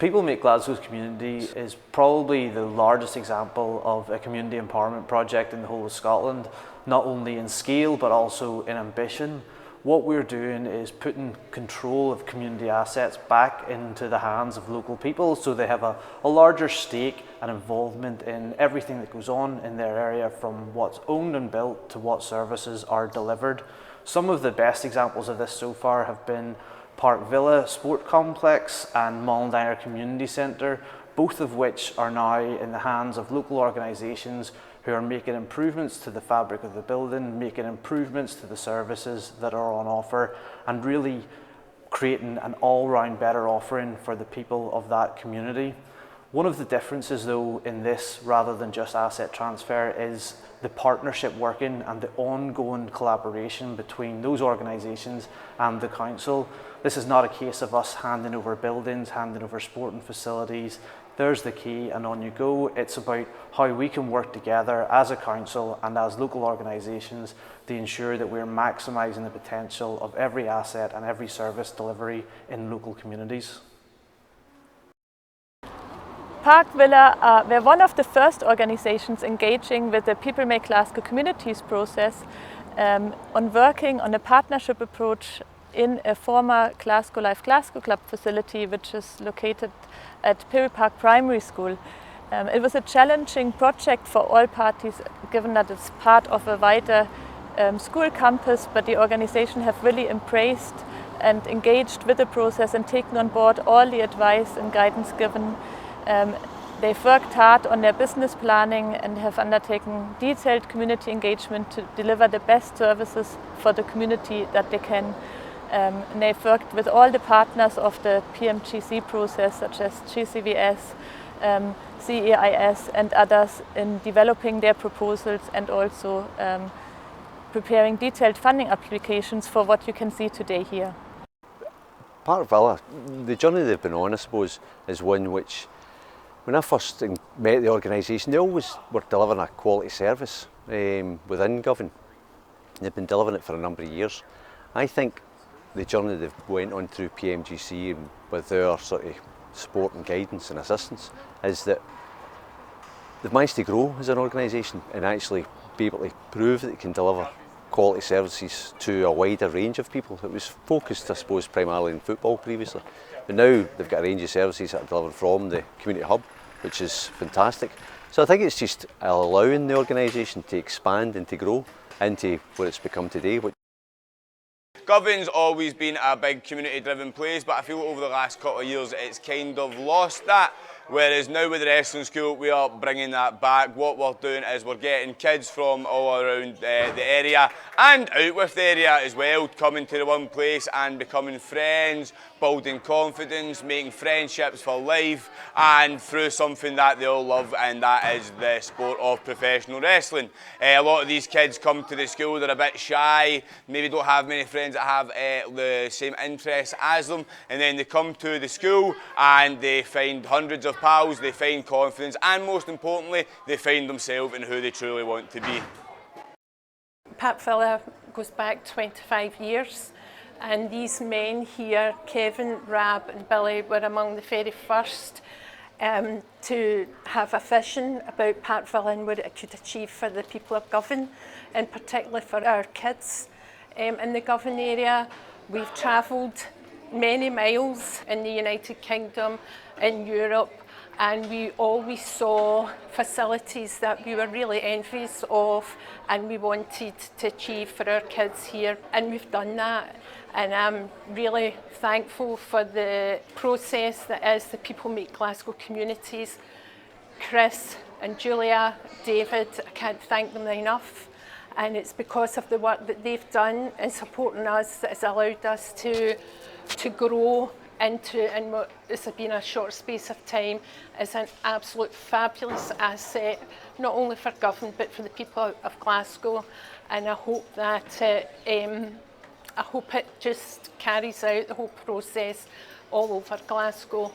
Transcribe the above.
People Make Glasgow's community is probably the largest example of a community empowerment project in the whole of Scotland, not only in scale but also in ambition. What we're doing is putting control of community assets back into the hands of local people so they have a larger stake and involvement in everything that goes on in their area, from what's owned and built to what services are delivered. Some of the best examples of this so far have been Park Villa Sport Complex and Mullendiner Community Centre, both of which are now in the hands of local organisations who are making improvements to the fabric of the building, making improvements to the services that are on offer, and really creating an all-round better offering for the people of that community. One of the differences though in this, rather than just asset transfer, is the partnership working and the ongoing collaboration between those organisations and the council. This is not a case of us handing over buildings, handing over sporting facilities. There's the key and on you go. It's about how we can work together as a council and as local organisations to ensure that we're maximising the potential of every asset and every service delivery in local communities. Park Villa were one of the first organisations engaging with the People Make Glasgow Communities process on working on a partnership approach in a former Glasgow Life Glasgow Club facility, which is located at Perry Park Primary School. It was a challenging project for all parties, given that it's part of a wider school campus, but the organisation have really embraced and engaged with the process and taken on board all the advice and guidance given. They've worked hard on their business planning and have undertaken detailed community engagement to deliver the best services for the community that they can. And they've worked with all the partners of the PMGC process, such as GCVS, CEIS and others, in developing their proposals and also preparing detailed funding applications for what you can see today here. Park Villa, the journey they've been on, I suppose, is one which, when I first met the organisation, they always were delivering a quality service within Govan. They've been delivering it for a number of years. I think the journey they've went on through PMGC and with their sort of support and guidance and assistance is that they've managed to grow as an organisation and actually be able to prove that they can deliver quality services to a wider range of people. It was focused, I suppose, primarily in football previously, but now they've got a range of services that are delivered from the community hub, which is fantastic. So I think it's just allowing the organisation to expand and to grow into what it's become today. Govan's always been a big community-driven place, but I feel over the last couple of years it's kind of lost that. Whereas now with the wrestling school, we are bringing that back. What we're doing is we're getting kids from all around the area and out with the area as well, coming to the one place and becoming friends, building confidence, making friendships for life, and through something that they all love, and that is the sport of professional wrestling. A lot of these kids come to the school, they're a bit shy, maybe don't have many friends that have the same interests as them, and then they come to the school and they find hundreds of pals, they find confidence, and most importantly, they find themselves and who they truly want to be. Park Villa goes back 25 years, and these men here, Kevin, Rab and Billy, were among the very first to have a vision about Park Villa and what it could achieve for the people of Govan, and particularly for our kids. In the Govan area, we've travelled many miles in the United Kingdom, in Europe, and we always saw facilities that we were really envious of and we wanted to achieve for our kids here, and we've done that. And I'm really thankful for the process that is the People Make Glasgow Communities. Chris and Julia, David, I can't thank them enough. And it's because of the work that they've done in supporting us that has allowed us to grow into, in what has been a short space of time, is an absolute fabulous asset, not only for Govan but for the people of Glasgow. And I hope that I hope it just carries out the whole process all over Glasgow.